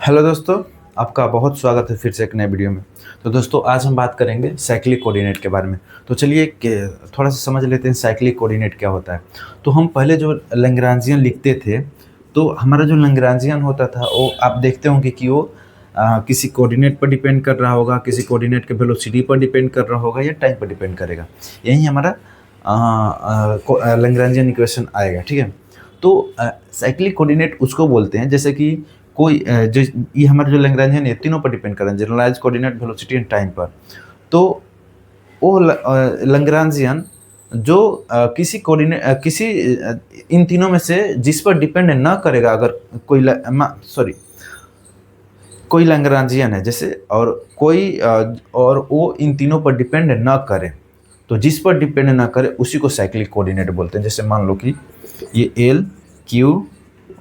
Hello दोस्तों, आपका बहुत स्वागत है फिर से एक नए वीडियो में। तो दोस्तों आज हम बात करेंगे साइक्लिक कोऑर्डिनेट के बारे में। तो चलिए थोड़ा सा समझ लेते हैं साइक्लिक कोऑर्डिनेट क्या होता है। तो हम पहले जो लैग्रांजियन लिखते थे, तो हमारा जो लैग्रांजियन होता था वो आप देखते होंगे कि वो किसी कोऑर्डिनेट पर डिपेंड कर रहा होगा, किसी कोऑर्डिनेट के वेलोसिटी पर डिपेंड कर रहा होगा या टाइम पर डिपेंड करेगा। यही हमारा लैग्रांजियन इक्वेशन आएगा, ठीक है। तो साइक्लिक कोऑर्डिनेट उसको बोलते हैं जैसे कि कोई जो ये हमारे जो लैग्रेंजियन है तीनों पर डिपेंड कर रहे हैं, generalize coordinate, velocity and time पर। तो वो लैग्रेंजियन जो किसी इन तीनों में से जिस पर डिपेंड ना करेगा, अगर कोई लैग्रेंजियन है जैसे, और और वो इन तीनों पर डिपेंड ना करे, तो जिस पर डिपेंड ना करे उसी को साइक्लिक कोऑर्डिनेट बोलते हैं। जैसे मान लो कि ये एल, क्यू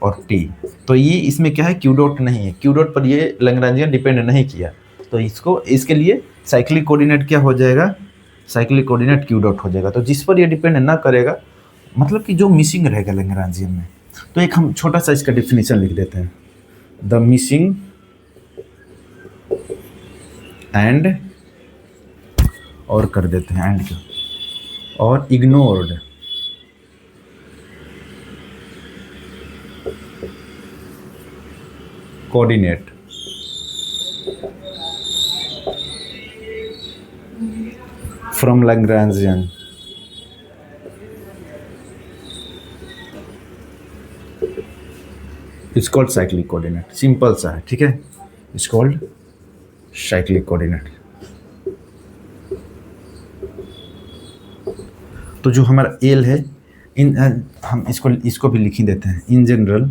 और टी, तो ये इसमें क्या है, क्यू डॉट नहीं है, क्यू डॉट पर ये लैग्रेंजियन डिपेंड नहीं किया, तो इसके लिए साइक्लिक कोऑर्डिनेट क्या हो जाएगा, साइक्लिक कोऑर्डिनेट क्यू डॉट हो जाएगा। तो जिस पर ये डिपेंड ना करेगा, मतलब कि जो मिसिंग रहेगा लैग्रेंजियन में। तो एक हम छोटा सा इसका डिफिनीशन लिख देते हैं, द मिसिंग एंड, और कर देते हैं एंड क्यों, और ignored coordinate from Lagrangian is called cyclic coordinate. Simple सा है, ठीक है, इज कॉल्ड साइक्लिक कोऑर्डिनेट। तो जो हमारा एल है, हम इसको भी लिख ही देते हैं, इन जनरल।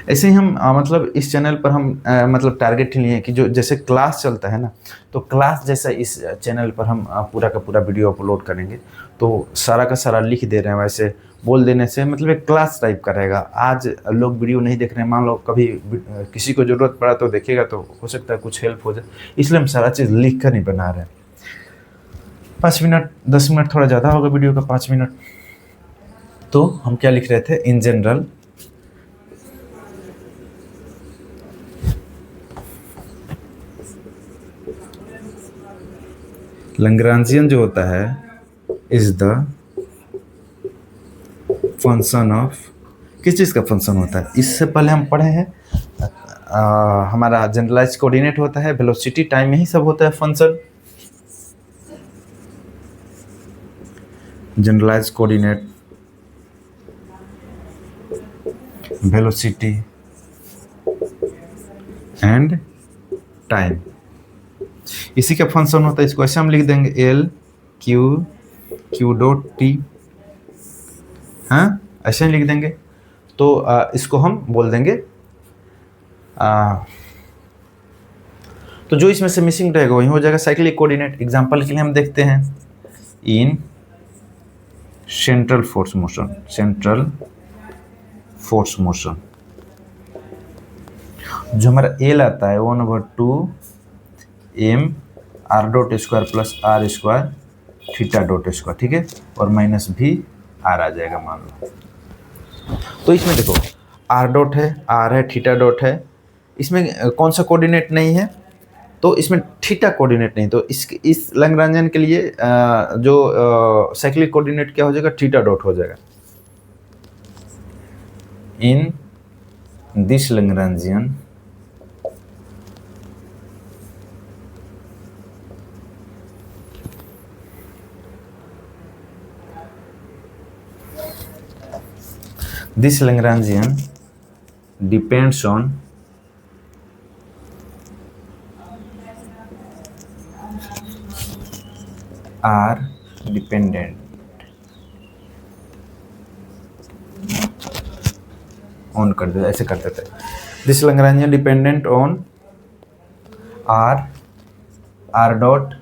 ऐसे ही हम मतलब इस चैनल पर हम मतलब टारगेट लिए हैं कि जो जैसे क्लास चलता है ना, तो क्लास जैसा इस चैनल पर हम पूरा का पूरा वीडियो अपलोड करेंगे। तो सारा का सारा लिख दे रहे हैं, वैसे बोल देने से मतलब एक क्लास टाइप का रहेगा। आज लोग वीडियो नहीं देख रहे हैं, मान लो कभी किसी को ज़रूरत पड़ा तो देखेगा, तो हो सकता है कुछ हेल्प हो जाए, इसलिए हम सारा चीज़ लिख कर नहीं बना रहे हैं। 5 मिनट 10 मिनट थोड़ा ज़्यादा होगा वीडियो का, 5 मिनट। तो हम क्या लिख रहे थे, इन जनरल लैग्रेंजियन जो होता है इज द फंक्शन ऑफ, किस चीज़ का फंक्शन होता है, इससे पहले हम पढ़े हैं। हमारा जनरलाइज कोऑर्डिनेट होता है, वेलोसिटी, टाइम, यही सब होता है function. Generalize coordinate, velocity and time, इसी का फंक्शन होता है। इसको ऐसे हम लिख देंगे, एल क्यू डॉट टी, हाँ ऐसे ही लिख देंगे। तो इसको हम बोल देंगे, तो जो इसमें से मिसिंग रहेगा वही हो जाएगा साइक्लिक कोऑर्डिनेट। एग्जांपल के लिए हम देखते हैं, इन सेंट्रल फोर्स मोशन, जो हमारा एल आता है 1/2 M R dot square plus R square theta dot square, ठीक है, और माइनस भी आर आ जाएगा मान लो। तो इसमें देखो आर डॉट है, आर है, थीटा डॉट है, इसमें कौन सा कोऑर्डिनेट नहीं है, तो इसमें थीटा कोऑर्डिनेट नहीं। तो इस लैग्रेंजियन के लिए जो साइक्लिक कोऑर्डिनेट क्या हो जाएगा, थीटा डॉट हो जाएगा। In this Lagrangian this Lagrangian depends on R dependent on कर दे, ऐसे कर देते हैं, this Lagrangian dependent on R dot,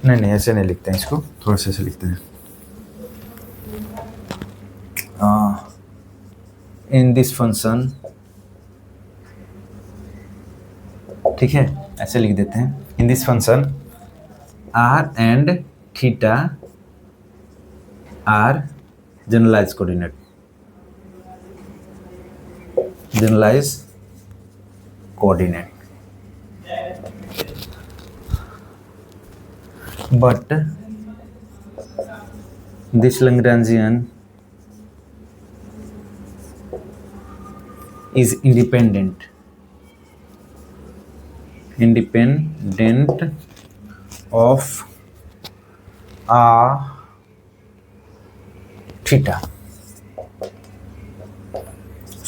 नहीं ऐसे नहीं लिखते हैं, इसको थोड़ा सा ऐसे लिखते हैं, इन दिस फंक्शन, ठीक है, ऐसे लिख देते हैं, in this function R and theta R generalize coordinate, generalize coordinate, but this Lagrangian is independent of a theta.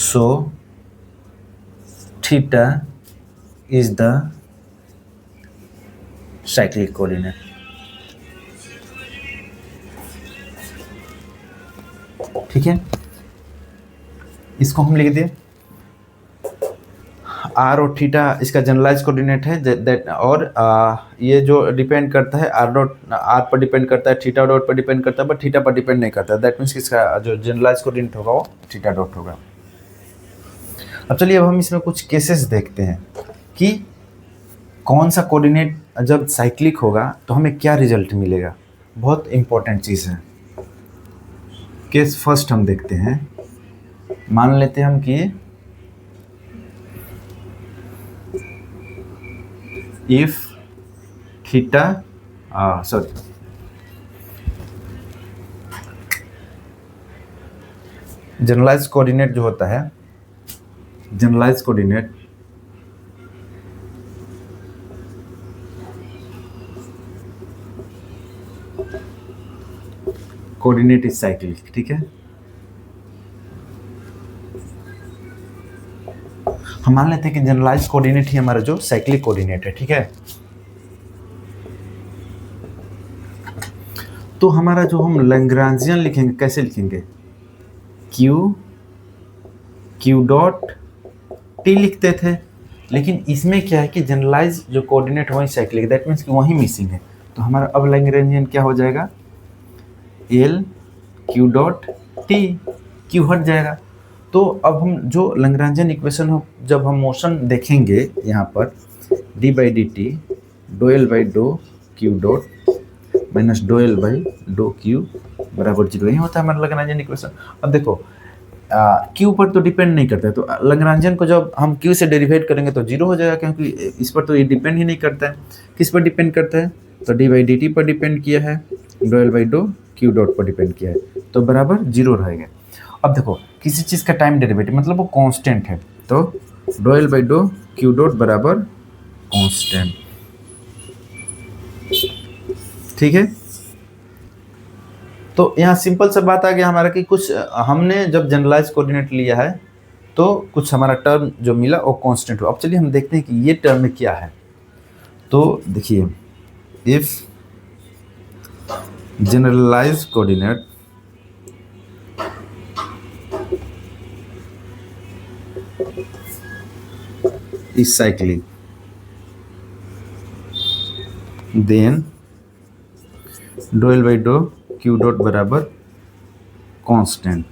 So theta is the cyclic coordinate. ठीक है, इसको हम लिख दिए आर और थीटा इसका जनरलाइज कोऑर्डिनेट है दैट, और ये जो डिपेंड करता है आर डॉट आर पर डिपेंड करता है, थीटा डॉट पर डिपेंड करता है, बट थीटा पर डिपेंड नहीं करता। दैट मीन्स इसका जो जनरलाइज कोऑर्डिनेट होगा वो थीटा डॉट होगा। अब चलिए अब हम इसमें कुछ केसेस देखते हैं कि कौन सा कोऑर्डिनेट जब साइक्लिक होगा तो हमें क्या रिजल्ट मिलेगा। बहुत इंपॉर्टेंट चीज़ है। केस फर्स्ट हम देखते हैं, मान लेते हैं हम कि इफ थीटा जनरलाइज कोऑर्डिनेट जो होता है, generalize coordinate coordinate is cyclic. ठीक है, हम मान लेते हैं कि जनरलाइज कोऑर्डिनेट ही हमारा जो साइक्लिक कोऑर्डिनेट है। ठीक है, तो हमारा जो हम लैग्रांजियन लिखेंगे, कैसे लिखेंगे, क्यू डॉट टी लिखते थे, लेकिन इसमें क्या है कि जनरलाइज जो कोऑर्डिनेट वही साइक्लिक, दैट मीन्स कि वही मिसिंग है। तो हमारा अब लैग्रांजियन क्या हो जाएगा, L Q dot T, Q हट जाएगा। तो अब हम जो लैग्रांजियन इक्वेशन हो, जब हम मोशन देखेंगे यहाँ पर D by D T doh L by dough Q dot minus doh L by dough Q बराबर जीरो, यही होता है हमारा लैग्रांजियन इक्वेशन। अब देखो क्यू पर तो डिपेंड नहीं करता है, तो लैग्रांजियन को जब हम क्यू से डेरिवेट करेंगे तो जीरो हो जाएगा, क्योंकि इस पर तो ये डिपेंड ही नहीं करता है। किस पर डिपेंड करता है, तो डी बाई डी टी पर डिपेंड किया है, dough L by dough Q dot पर डिपेंड किया है, तो बराबर जीरो रहेगा। अब देखो किसी चीज़ का टाइम डेरिवेटिव मतलब वो कांस्टेंट है, तो dough L by dough Q dot बराबर कांस्टेंट। ठीक है, तो यहाँ सिंपल सा बात आ गया हमारा कि कुछ हमने जब जनरलाइज कोऑर्डिनेट लिया है तो कुछ हमारा टर्म जो मिला वो कांस्टेंट हो। अब चलिए हम देखते हैं कि ये टर्म में क्या है। तो देखिए, if generalize coordinate is cyclic, then doh L by dough Q dot बराबर कांस्टेंट,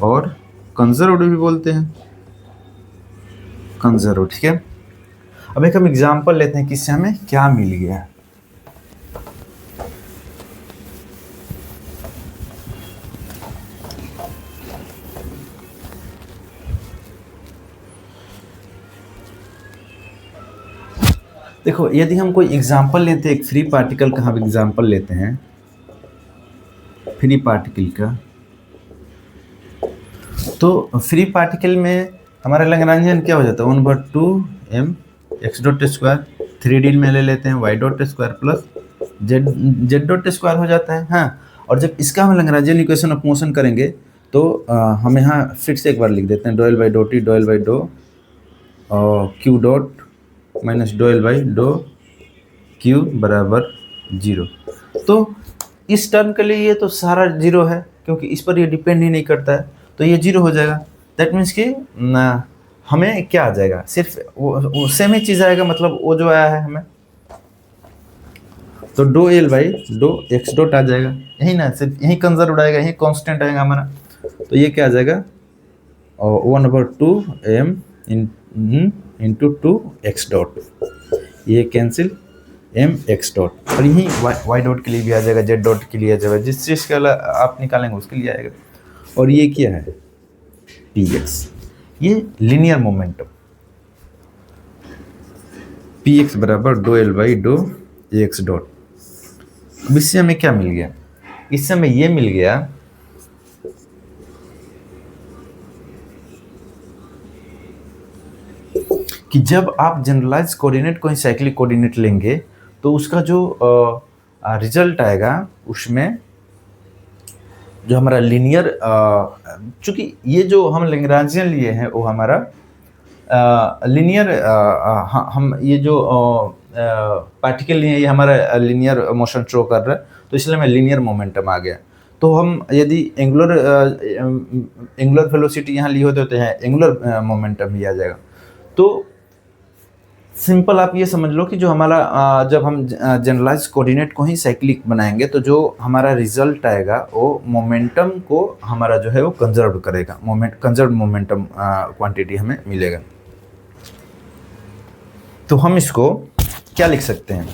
और कंजर्वेटिव भी बोलते हैं, कंजर्व। ठीक है, अब एक हम एग्जांपल लेते हैं कि इससे हमें क्या मिल गया। देखो यदि हम कोई एग्जांपल लेते हैं, एक फ्री पार्टिकल का हम एग्जांपल लेते हैं, फ्री पार्टिकल का, तो फ्री पार्टिकल में हमारा लैग्रांजियन क्या हो जाता है, 1/2m x dot square, 3D में ले लेते हैं Y dot square plus Z dot square हो जाता है। हाँ, और जब इसका हम लैग्रांजियन इक्वेशन ऑफ मोशन करेंगे तो हम यहाँ फिर से एक बार लिख देते हैं, doh L by doh T doh L by dough Q dot minus doh L by dough Q बराबर जीरो। तो इस टर्म के लिए ये तो सारा जीरो है, क्योंकि इस पर ये डिपेंड ही नहीं करता है, तो ये जीरो हो जाएगा। दैट मीन्स कि हमें क्या आ जाएगा, सिर्फ वो सेम ही चीज़ आएगा, मतलब वो जो आया है हमें, तो dough L by dough x dot आ जाएगा, यही ना, सिर्फ यही कंजर्व आएगा, यही कांस्टेंट आएगा हमारा। तो ये क्या आ जाएगा, 1/2m इंटू 2x डॉट, ये कैंसिल m x डॉट, और यही y डॉट के लिए भी आ जाएगा, z डॉट के लिए आ जाएगा, जिस चीज़ का आप निकालेंगे उसके लिए आएगा। और ये क्या है, पी एक्स, ये लीनियर मोमेंटम पी एक्स बराबर doh L by dough x dot. अब इससे हमें क्या मिल गया, इससे हमें ये मिल गया कि जब आप जनरलाइज कोऑर्डिनेट को साइक्लिक कोऑर्डिनेट लेंगे तो उसका जो रिजल्ट आएगा उसमें जो हमारा लीनियर, चूंकि ये जो हम लैग्रांजियन लिए हैं वो हमारा लीनियर, हम ये जो पार्टिकल लिए हैं ये हमारा लीनियर मोशन शो कर रहा है, तो इसलिए हमें लीनियर मोमेंटम आ गया। तो हम यदि एंगुलर वेलोसिटी यहाँ लिए होते तो यहाँ एंगुलर मोमेंटम ही आ जाएगा। तो सिंपल आप ये समझ लो कि जो हमारा जब हम जनरलाइज कोऑर्डिनेट को ही साइक्लिक बनाएंगे तो जो हमारा रिजल्ट आएगा वो मोमेंटम को हमारा जो है वो कंजर्व करेगा, कंजर्व मोमेंटम क्वांटिटी हमें मिलेगा। तो हम इसको क्या लिख सकते हैं,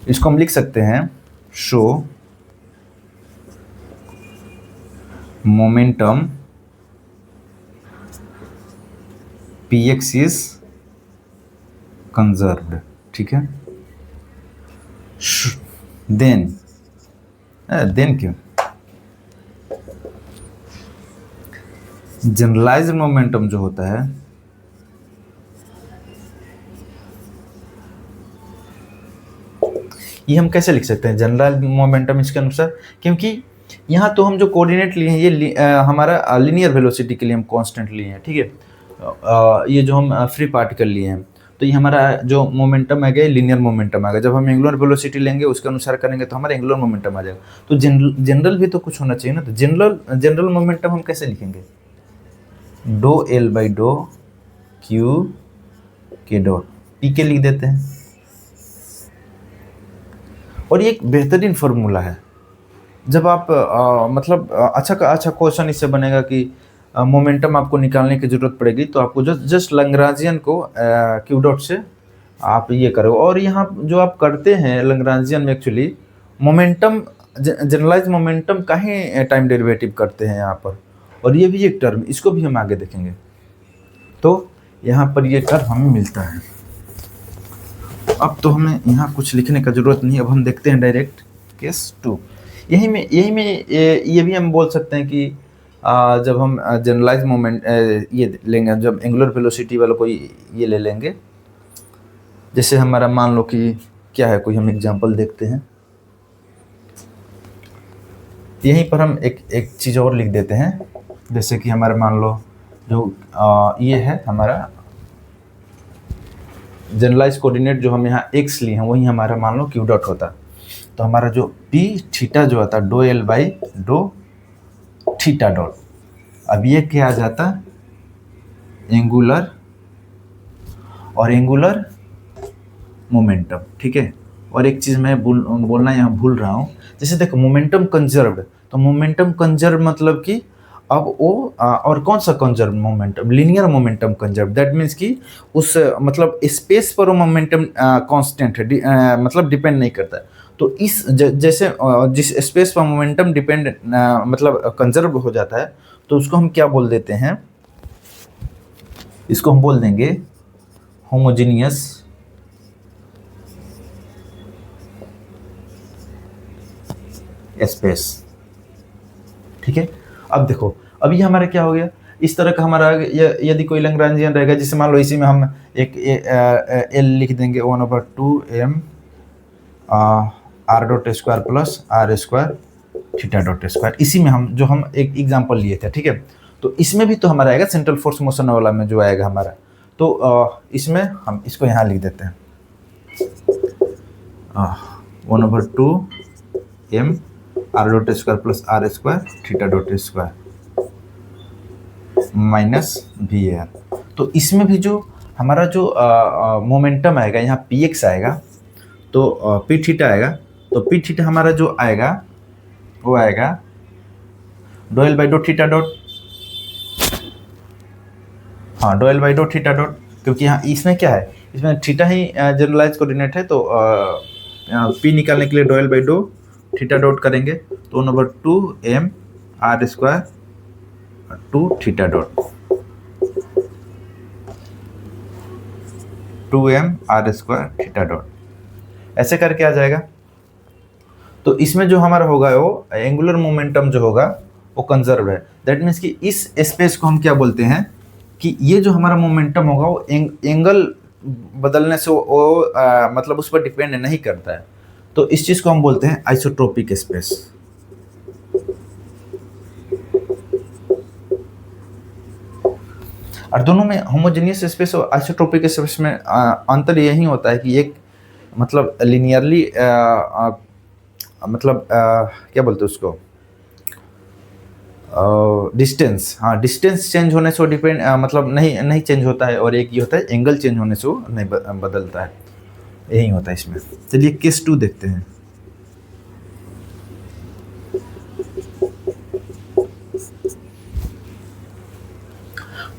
इसको हम लिख सकते हैं show momentum P x is conserved, ठीक है। देन क्यों, जनरलाइज मोमेंटम जो होता है ये हम कैसे लिख सकते हैं जनरल मोमेंटम इसके अनुसार, क्योंकि यहाँ तो हम जो कोऑर्डिनेट लिए हैं ये हमारा लीनियर वेलोसिटी के लिए हम कांस्टेंट लिए हैं, ठीक है। ये जो हम फ्री पार्टिकल लिए हैं तो ये हमारा जो मोमेंटम आ गया लीनियर मोमेंटम आ गया। जब हम एंगुलर वेलोसिटी लेंगे उसके अनुसार करेंगे तो हमारा एंगुलर मोमेंटम आ जाएगा। तो जनरल भी तो कुछ होना चाहिए ना, तो जनरल मोमेंटम हम कैसे लिखेंगे, doh L by dough Q के डॉट पी के लिख देते हैं। और ये एक बेहतरीन फार्मूला है। जब आप मतलब अच्छा क्वेश्चन इससे बनेगा कि मोमेंटम आपको निकालने की ज़रूरत पड़ेगी तो आपको जस्ट लैग्रांजियन को क्यू डॉट से आप ये करो। और यहाँ जो आप करते हैं लैग्रांजियन में एक्चुअली मोमेंटम, जनरलाइज मोमेंटम का ही टाइम डेरिवेटिव करते हैं यहाँ पर, और ये भी एक टर्म, इसको भी हम आगे देखेंगे। तो यहाँ पर ये टर्म हमें मिलता है। अब तो हमें यहाँ कुछ लिखने का ज़रूरत नहीं, अब हम देखते हैं डायरेक्ट केस 2। यही में ये भी हम बोल सकते हैं कि जब हम जनरलाइज मोमेंट ये लेंगे, जब एंगुलर वेलोसिटी वाला कोई ये ले लेंगे, जैसे हमारा मान लो कि क्या है, कोई हम एग्जांपल देखते हैं। यहीं पर हम एक चीज़ और लिख देते हैं, जैसे कि हमारा मान लो जो ये है हमारा जनरलाइज कोऑर्डिनेट जो हम यहाँ x लिए हैं वही हमारा मान लो क्यू डॉट होता। तो हमारा जो p थीटा जो आता doh L by dough theta dot, अब ये क्या आ जाता एंगुलर और एंगुलर मोमेंटम, ठीक है। और एक चीज़ मैं बोलना यहाँ भूल रहा हूँ, जैसे देखो मोमेंटम कंजर्व्ड, तो मोमेंटम कंजर्व मतलब कि अब वो और कौन सा conserve momentum, linear momentum conserve, that means कि उस मतलब स्पेस पर वो मोमेंटम कांस्टेंट है, मतलब डिपेंड नहीं करता है। तो इस जैसे जिस स्पेस पर मोमेंटम डिपेंड मतलब कंजर्व हो जाता है तो उसको हम क्या बोल देते हैं, इसको हम बोल देंगे होमोजेनियस स्पेस, ठीक है। अब देखो अभी हमारा क्या हो गया, इस तरह का हमारा यदि कोई लैग्रांजियन रहेगा, जिसे मान लो इसी में हम एक एल लिख देंगे 1/2m r dot square plus r square theta dot square. इसी में हम एक एग्जांपल लिए थे, ठीक है। तो इसमें भी तो हमारा आएगा सेंट्रल फोर्स मोशन वाला में जो आएगा हमारा, तो इसमें हम इसको यहाँ लिख देते हैं 1/2m r dot square plus r square theta dot square minus V R. तो इसमें भी जो हमारा जो मोमेंटम आएगा यहाँ पी एक्स आएगा, तो पी थीटा आएगा, तो पी थीटा हमारा जो आएगा वो आएगा do L by dough theta dot, हाँ do L by dough theta dot, क्योंकि यहाँ इसमें क्या है, इसमें थीटा ही जनरलाइज कोऑर्डिनेट है। तो पी निकालने के लिए doh L by dough theta dot करेंगे, तो 1/2m r square two theta dot 2m r square theta dot, ऐसे करके आ जाएगा। तो इसमें जो हमारा होगा वो एंगुलर मोमेंटम जो होगा वो कंजर्व है। दैट मीन्स कि इस स्पेस को हम क्या बोलते हैं कि ये जो हमारा मोमेंटम होगा वो एंगल बदलने से वो मतलब उस पर डिपेंड नहीं करता है। तो इस चीज़ को हम बोलते हैं आइसोट्रोपिक स्पेस। और दोनों में होमोजेनियस स्पेस और आइसोट्रोपिक स्पेस में अंतर यही होता है कि एक मतलब लिनियरली मतलब क्या बोलते हैं उसको, डिस्टेंस, हाँ डिस्टेंस चेंज होने से वो डिपेंड मतलब नहीं चेंज होता है, और एक ये होता है एंगल चेंज होने से वो नहीं बदलता है, यही होता है इसमें। चलिए केस 2 देखते हैं।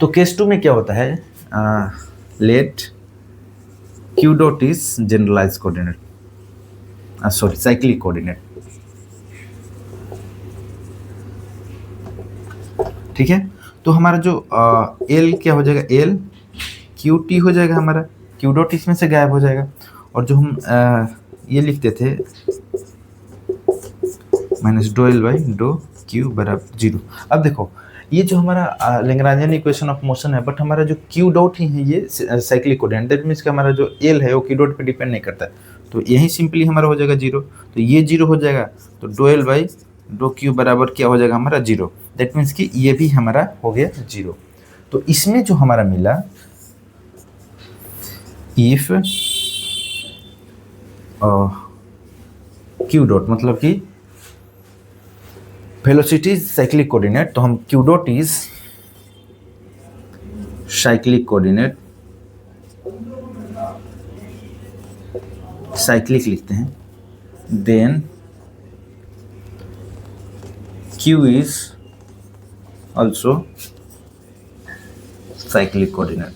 तो केस 2 में क्या होता है, let q dot is generalize coordinate, sorry cyclic coordinate, ठीक है। तो हमारा जो l क्या हो जाएगा, l q t हो जाएगा, हमारा q डॉट इसमें से गायब हो जाएगा, और जो हम ये लिखते थे minus doh L by doh q बराबर 0। अब देखो ये जो हमारा लैग्रांजियन इक्वेशन ऑफ मोशन है, बट हमारा जो q डॉट ही है ये साइक्लिक कोऑर्डिनेट, दैट मीन्स कि हमारा जो l है वो q डॉट पे डिपेंड नहीं करता है। तो यही सिंपली हमारा हो जाएगा 0, तो ये 0 हो जाएगा, तो dough L by doh q बराबर क्या हो जाएगा हमारा 0। दैट मीन्स कि ये भी हमारा हो गया 0। तो इसमें जो हमारा मिला, इफ q डॉट मतलब कि वेलोसिटी साइक्लिक कोऑर्डिनेट, तो हम q dot is cyclic coordinate, cyclic लिखते हैं, then q is also cyclic coordinate.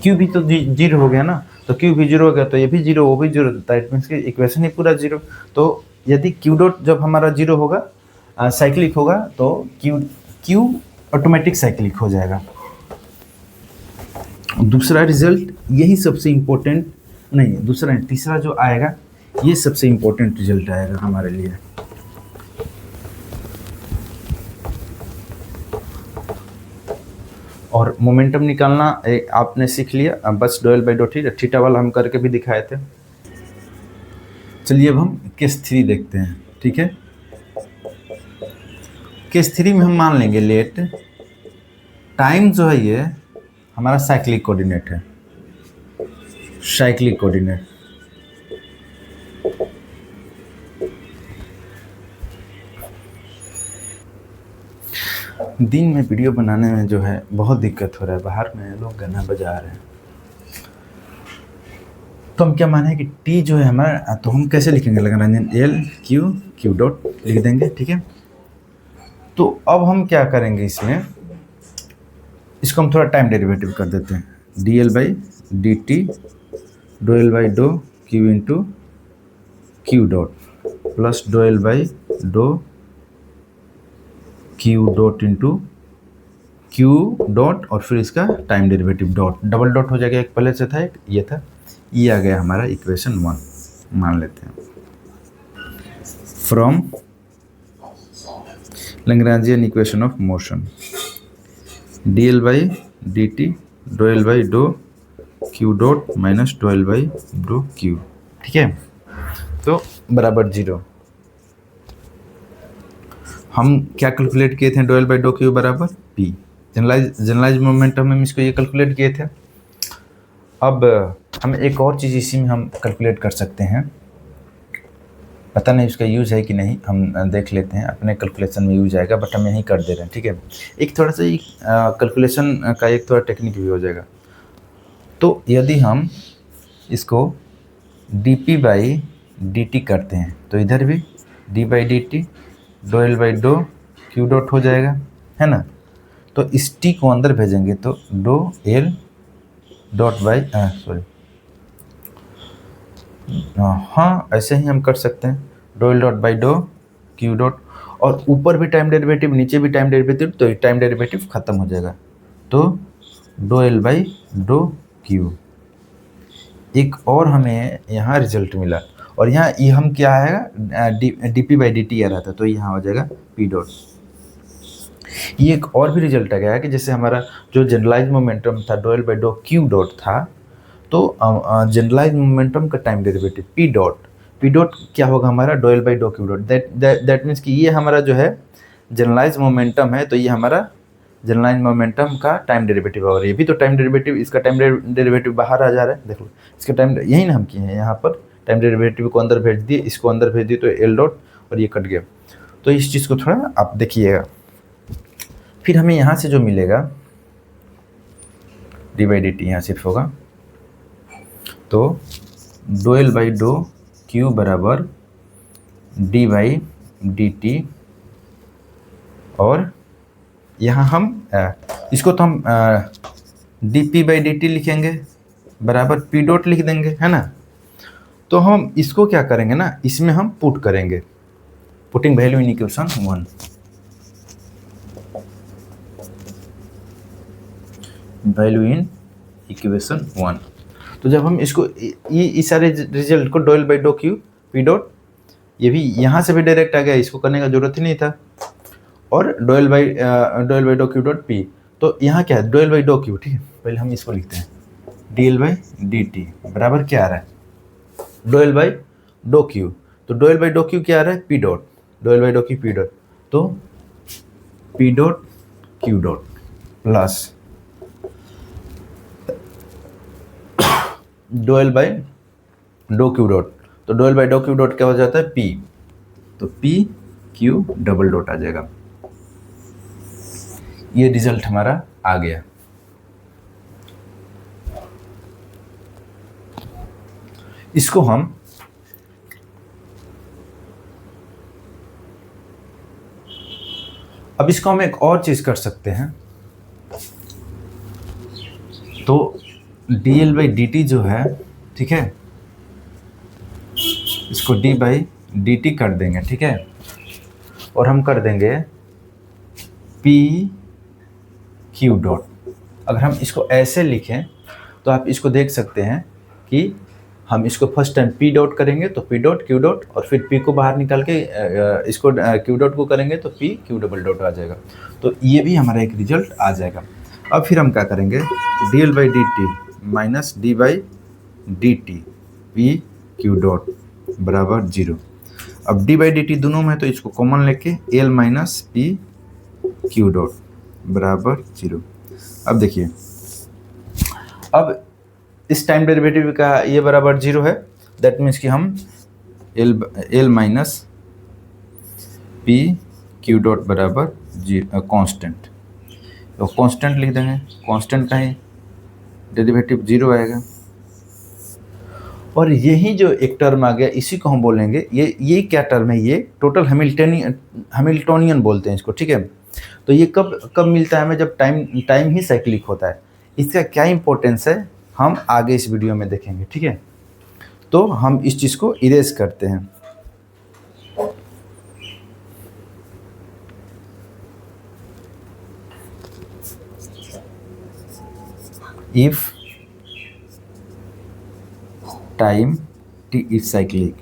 q भी तो 0 हो गया ना, तो q भी 0 हो गया, तो ये भी 0 वो भी 0, दैट मीन्स कि इक्वेशन ही पूरा 0। तो यदि q डॉट जब हमारा 0 होगा साइक्लिक होगा, तो q ऑटोमेटिक साइक्लिक हो जाएगा। दूसरा रिजल्ट यही सबसे इम्पोर्टेंट, नहीं दूसरा नहीं, तीसरा जो आएगा ये सबसे इम्पोर्टेंट रिजल्ट आएगा हमारे लिए। और मोमेंटम निकालना आपने सीख लिया, अब बस doh L by dough theta वाला हम करके भी दिखाए थे। चलिए अब हम केस 3 देखते हैं, ठीक है। केस 3 में हम मान लेंगे लेट टाइम जो है ये हमारा साइक्लिक कोऑर्डिनेट है, साइक्लिक कोऑर्डिनेट। दिन में वीडियो बनाने में जो है बहुत दिक्कत हो रहा है, बाहर में लोग गाना बजा रहे हैं। तो हम क्या माने कि टी जो है हमारा, तो हम कैसे लिखेंगे लैग्रांजियन, एल क्यू डॉट लिख देंगे, ठीक है। तो अब हम क्या करेंगे, इसमें इसको हम थोड़ा टाइम डेरिवेटिव कर देते हैं, D L by D T doh L by dough Q into Q dot plus dough L by dough Q dot into Q dot, और फिर इसका time derivative dot, double dot हो जाएगा, एक पहले से था एक ये था, ये आ गया हमारा इक्वेशन 1 मान लेते हैं। From Lagrangian equation of motion, D L by D T doh L by dough Q dot minus doh L by dough Q, ठीक है। तो बराबर 0। हम क्या कैलकुलेट किए थे, doh L by dough Q बराबर पी, जनरलाइज मोमेंटम में इसको ये कैलकुलेट किए थे। अब हम एक और चीज़ इसी में हम कैलकुलेट कर सकते हैं, पता नहीं उसका यूज़ है कि नहीं, हम देख लेते हैं, अपने कैलकुलेशन में यूज आएगा, बट हम यहीं कर दे रहे हैं, ठीक है। एक थोड़ा सा कैलकुलेशन का एक थोड़ा टेक्निक भी हो जाएगा। तो यदि हम इसको D P by D T करते हैं, तो इधर भी D by D T doh L by dough Q dot हो जाएगा, है ना। तो इस टी को अंदर भेजेंगे तो dough L dot by sorry, हाँ ऐसे ही हम कर सकते हैं, doh L dot by dough Q dot, और ऊपर भी टाइम डेरिवेटिव नीचे भी टाइम डेरिवेटिव, तो टाइम डेरिवेटिव खत्म हो जाएगा। तो dough L by dough Q. एक और हमें यहाँ रिजल्ट मिला, और यहाँ ये हम क्या आएगा, d P by D t आ रहा था, तो यहाँ हो जाएगा पी डॉट। ये एक और भी रिजल्ट आ गया है कि जैसे हमारा जो जनरलाइज मोमेंटम था doh L by dough Q dot था, तो जनरलाइज मोमेंटम का टाइम डेरिवेटिव पी डॉट क्या होगा हमारा, doh L by dough Q dot. That means कि ये हमारा जो है जनरलाइज मोमेंटम है, तो ये हमारा जनरलाइज मोमेंटम का टाइम डेरिवेटिव होगा। ये भी तो टाइम डेरिवेटिव, इसका टाइम डेरिवेटिव बाहर आ जा रहा है, देख लो इसका टाइम, यही ना हम किए हैं, यहाँ पर टाइम डेरिवेटिव को अंदर भेज दिए, इसको अंदर भेज दिए, तो एल डॉट और ये कट गया। तो इस चीज़ को थोड़ा आप देखिएगा। फिर हमें यहाँ से जो मिलेगा डी बाई डी टी यहाँ सिर्फ होगा, तो dough L by dough Q बराबर डी बाई डी टी, और यहाँ हम इसको तो हम D P by D T लिखेंगे बराबर पी डॉट लिख देंगे, है ना। तो हम इसको क्या करेंगे ना, इसमें हम पुट करेंगे, putting value in equation 1, value in equation 1। तो जब हम इसको ये इस सारे रिजल्ट को doh L by dough Q P dot, ये भी यहाँ से भी डायरेक्ट आ गया, इसको करने का जरूरत ही नहीं था, और do L by dough Q dot p, तो यहाँ क्या है, dough L by dough Q, ठीक है। पहले हम इसको लिखते हैं, D L by D t बराबर क्या आ रहा है, dough L by dough q, तो dough L by dough q क्या आ रहा है, p dot, do L by dough Q P dot, तो p dot q dot plus dough L by dough Q dot, तो dough L by dough Q dot क्या हो जाता है, पी, तो पी क्यू डबल डॉट आ जाएगा। ये रिजल्ट हमारा आ गया। इसको हम अब इसको हम एक और चीज कर सकते हैं, तो D L by D T जो है, ठीक है, इसको डी बाई डी टी कर देंगे, ठीक है, और हम कर देंगे पी क्यू डॉट। अगर हम इसको ऐसे लिखें तो आप इसको देख सकते हैं कि हम इसको फर्स्ट टाइम पी डॉट करेंगे तो पी डॉट क्यू डॉट, और फिर पी को बाहर निकाल के इसको क्यू डॉट को करेंगे तो पी क्यू डबल डॉट आ जाएगा। तो ये भी हमारा एक रिजल्ट आ जाएगा। अब फिर हम क्या करेंगे, D L by D T minus D by D T P Q dot बराबर 0। अब डी बाई डी टी दोनों में, तो इसको कॉमन लेके L minus P Q dot बराबर 0। अब देखिए, अब इस टाइम डेरिवेटिव का ये बराबर 0 है, दैट मीन्स कि हम L minus P Q dot बराबर कांस्टेंट, तो कांस्टेंट लिख देंगे, कांस्टेंट का ही डेरिवेटिव 0 आएगा। और यही जो एक टर्म आ गया, इसी को हम बोलेंगे, ये क्या टर्म है, ये टोटल हैमिल्टोनियन बोलते हैं इसको, ठीक है। तो ये कब मिलता है हमें, जब टाइम ही साइक्लिक होता है। इसका क्या इंपॉर्टेंस है हम आगे इस वीडियो में देखेंगे, ठीक है। तो हम इस चीज़ को इरेज करते हैं। If time t is cyclic,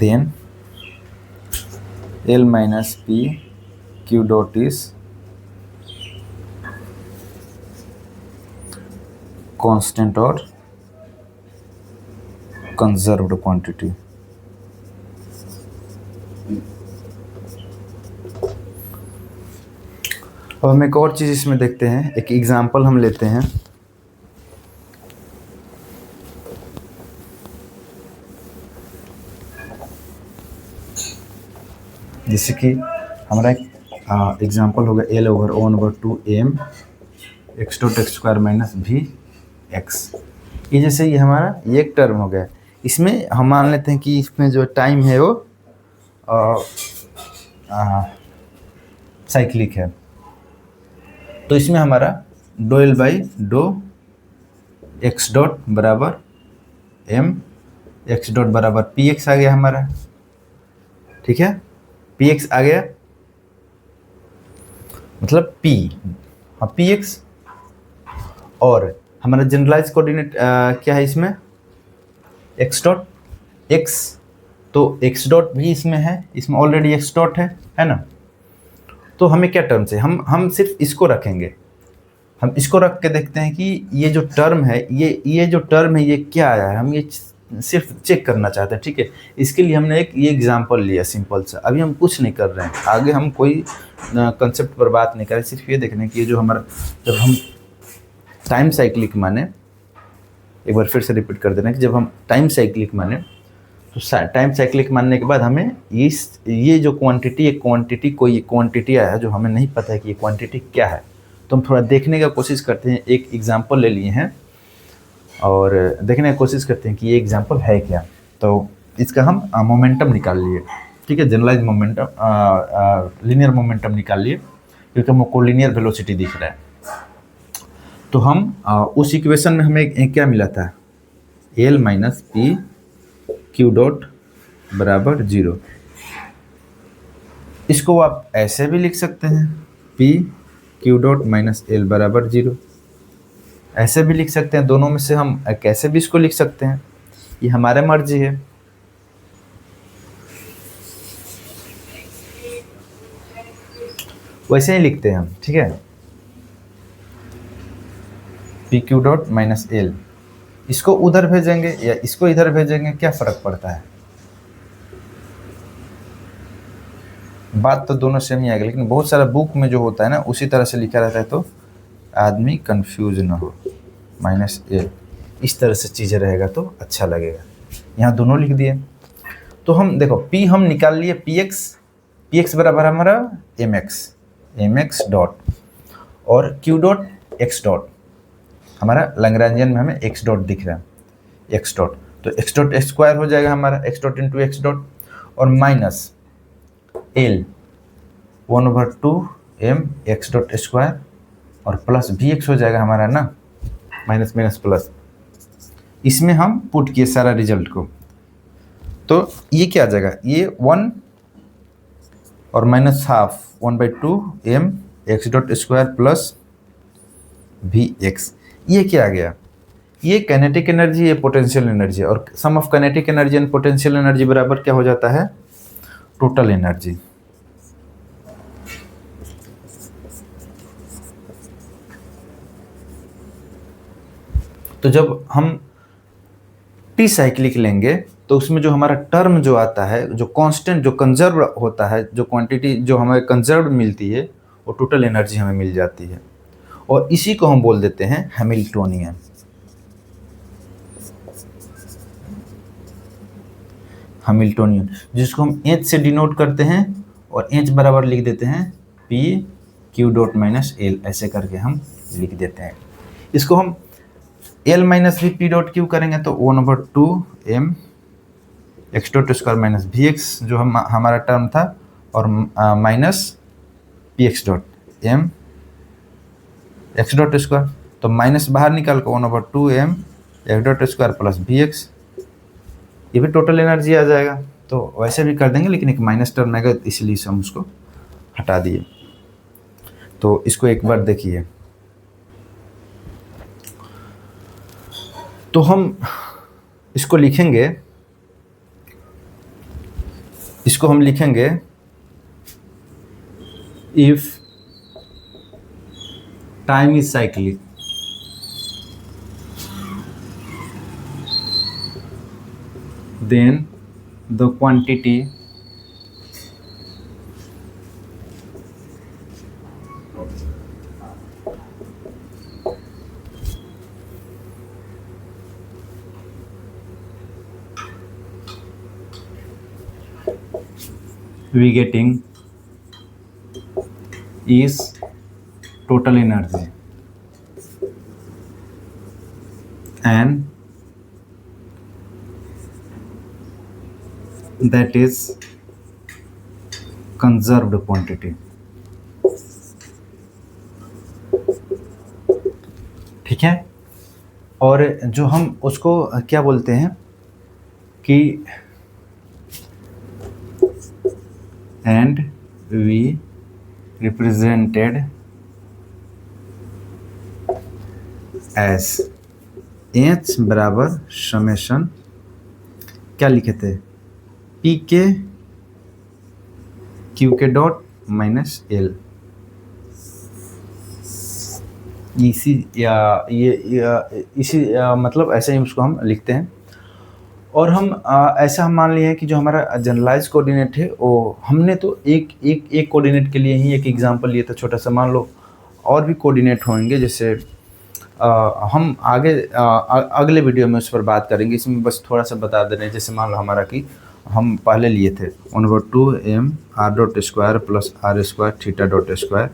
then L minus P Q dot is constant or conserved quantity। अब हम एक और चीज़ इसमें देखते हैं, एक एग्जाम्पल हम लेते हैं। जैसे कि हमारा एक एग्जाम्पल होगा L over 1/2 M x dot X square minus V x. ये जैसे ये हमारा ये एक टर्म हो गया। इसमें हम मान लेते हैं कि इसमें जो टाइम है वो साइक्लिक है, तो इसमें हमारा doh L by dough x dot बराबर एम एक्स डॉट बराबर पी एक्स आ गया हमारा, ठीक है, पी एक्स आ गया, मतलब पी, हाँ पी एक्स। और हमारा जनरलाइज कोऑर्डिनेट क्या है इसमें, एक्स डॉट एक्स, तो एक्स डॉट भी इसमें है, इसमें ऑलरेडी एक्स डॉट है ना। तो हमें क्या टर्म से, हम सिर्फ इसको रखेंगे, हम इसको रख के देखते हैं कि ये जो टर्म है, ये जो टर्म है ये क्या आया है, हम ये सिर्फ चेक करना चाहते हैं, ठीक है। इसके लिए हमने एक ये एग्जांपल लिया सिंपल सा, अभी हम कुछ नहीं कर रहे हैं, आगे हम कोई कंसेप्ट पर बात नहीं कर रहे, सिर्फ ये देखने की जो हमारा, जब हम टाइम साइक्लिक माने, एक बार फिर से रिपीट कर देना कि जब हम टाइम साइक्लिक माने, तो टाइम साइक्लिक मानने के बाद हमें ये जो क्वांटिटी कोई क्वांटिटी आया जो हमें नहीं पता है कि ये क्वांटिटी क्या है, तो हम थोड़ा देखने का कोशिश करते हैं। एक एग्जांपल ले लिए हैं और देखने की कोशिश करते हैं कि ये एग्जांपल है क्या। तो इसका हम मोमेंटम निकाल लिए, ठीक है, जनरलाइज मोमेंटम, लीनियर मोमेंटम निकाल लिए, क्योंकि हमको लीनियर वेलोसिटी दिख रहा है। तो हम उस इक्वेशन में हमें क्या मिला था, L minus P Q dot बराबर 0। इसको आप ऐसे भी लिख सकते हैं, P Q dot minus L बराबर 0, ऐसे भी लिख सकते हैं, दोनों में से हम कैसे भी इसको लिख सकते हैं, ये हमारे मर्जी है। वैसे ही लिखते हैं हम, ठीक है, P Q dot minus L, इसको उधर भेजेंगे या इसको इधर भेजेंगे, क्या फर्क पड़ता है, बात तो दोनों सेम ही आएगा, लेकिन बहुत सारा बुक में जो होता है ना उसी तरह से लिखा रहता है, तो आदमी कंफ्यूज ना हो, माइनस एल इस तरह से चीज़ें रहेगा तो अच्छा लगेगा। यहाँ दोनों लिख दिए, तो हम देखो P हम निकाल लिए, पी एक्स बराबर हमारा एम एक्स डॉट, और Q डॉट एक्स डॉट, हमारा लैग्रेंजियन में हमें एक्स डॉट दिख रहा है, एक्स डॉट, तो एक्स डॉट स्क्वायर हो जाएगा हमारा, x dot into x dot, और minus L 1/2 M x dot square, और प्लस भी एक्स हो जाएगा हमारा ना, माइनस माइनस प्लस, इसमें हम पुट किए सारा रिजल्ट को, तो ये क्या आ जाएगा, ये 1 और minus half 1/2 M x dot square plus V x, ये क्या आ गया, ये काइनेटिक एनर्जी, ये पोटेंशियल एनर्जी, और sum of kinetic energy and potential energy बराबर क्या हो जाता है, टोटल एनर्जी। तो जब हम टी साइक्लिक लेंगे तो उसमें जो हमारा टर्म जो आता है, जो कांस्टेंट, जो कंजर्व होता है, जो क्वांटिटी जो हमें कंजर्व मिलती है, वो टोटल एनर्जी हमें मिल जाती है, और इसी को हम बोल देते हैं हैमिल्टोनियन। हैमिल्टोनियन जिसको हम एच से डिनोट करते हैं, और एच बराबर लिख देते हैं P Q dot minus L, ऐसे करके हम लिख देते हैं। इसको हम एल माइनस भी पी डॉट क्यू करेंगे तो 1/2 M x dot square minus V X जो हमारा टर्म था, और minus P X dot M x dot square, तो माइनस बाहर निकाल कर 1/2 M x dot square plus V x, ये भी टोटल एनर्जी आ जाएगा। तो वैसे भी कर देंगे, लेकिन एक माइनस टर्म आएगा इसलिए हम उसको हटा दिए। तो इसको एक बार देखिए, तो हम इसको लिखेंगे, इसको हम लिखेंगे if time is cyclic then the quantity we getting is total energy, and that is conserved quantity। ठीक है, और जो हम उसको क्या बोलते हैं, कि and we represented as h बराबर समेशन क्या लिखे थे, पी के क्यू के डॉट माइनस एल, इसी मतलब ऐसे ही उसको हम लिखते हैं। और हम ऐसा हम मान लिए हैं कि जो हमारा जनरलाइज कोऑर्डिनेट है वो हमने तो एक कोऑर्डिनेट के लिए ही एक एग्जांपल लिए था छोटा सा, मान लो और भी कोऑर्डिनेट होंगे, जैसे हम आगे अगले वीडियो में उस पर बात करेंगे। इसमें बस थोड़ा सा बता दे रहे हैं, जैसे मान लो हमारा कि हम पहले लिए थे 1/2m r dot square plus r square theta dot square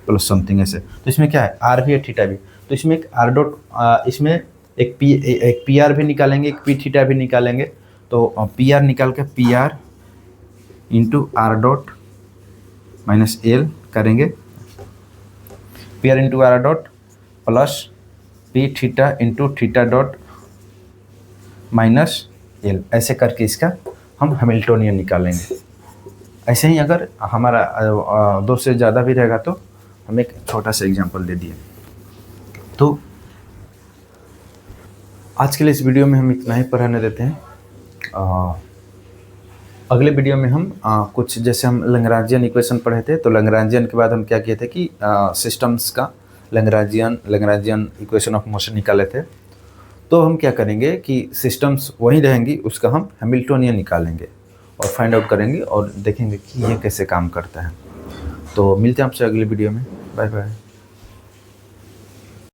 plus something ऐसे। तो इसमें क्या है, आर भी है थीटा भी, तो इसमें एक आर डॉट इसमें एक पी आर भी निकालेंगे, एक पी थीटा भी निकालेंगे। तो पी आर निकाल के p r into r dot minus L करेंगे, p r into r dot plus p theta into theta dot minus L, ऐसे करके इसका हम हैमिल्टोनियन निकालेंगे। ऐसे ही अगर हमारा दो से ज़्यादा भी रहेगा तो हम एक छोटा सा एग्जांपल दे दिए। तो आज के लिए इस वीडियो में हम इतना ही पढ़ाने देते हैं। अगले वीडियो में हम कुछ, जैसे हम लैग्रांजियन इक्वेशन पढ़े थे, तो लैग्रांजियन के बाद हम क्या किए थे कि सिस्टम्स का लैग्रांजियन इक्वेशन ऑफ मोशन निकाले थे। तो हम क्या करेंगे कि सिस्टम्स वहीं रहेंगी, उसका हम हैमिल्टोनियन निकालेंगे और फाइंड आउट करेंगे और देखेंगे कि ये कैसे काम करता है। तो मिलते हैं आपसे अगले वीडियो में, बाय बाय।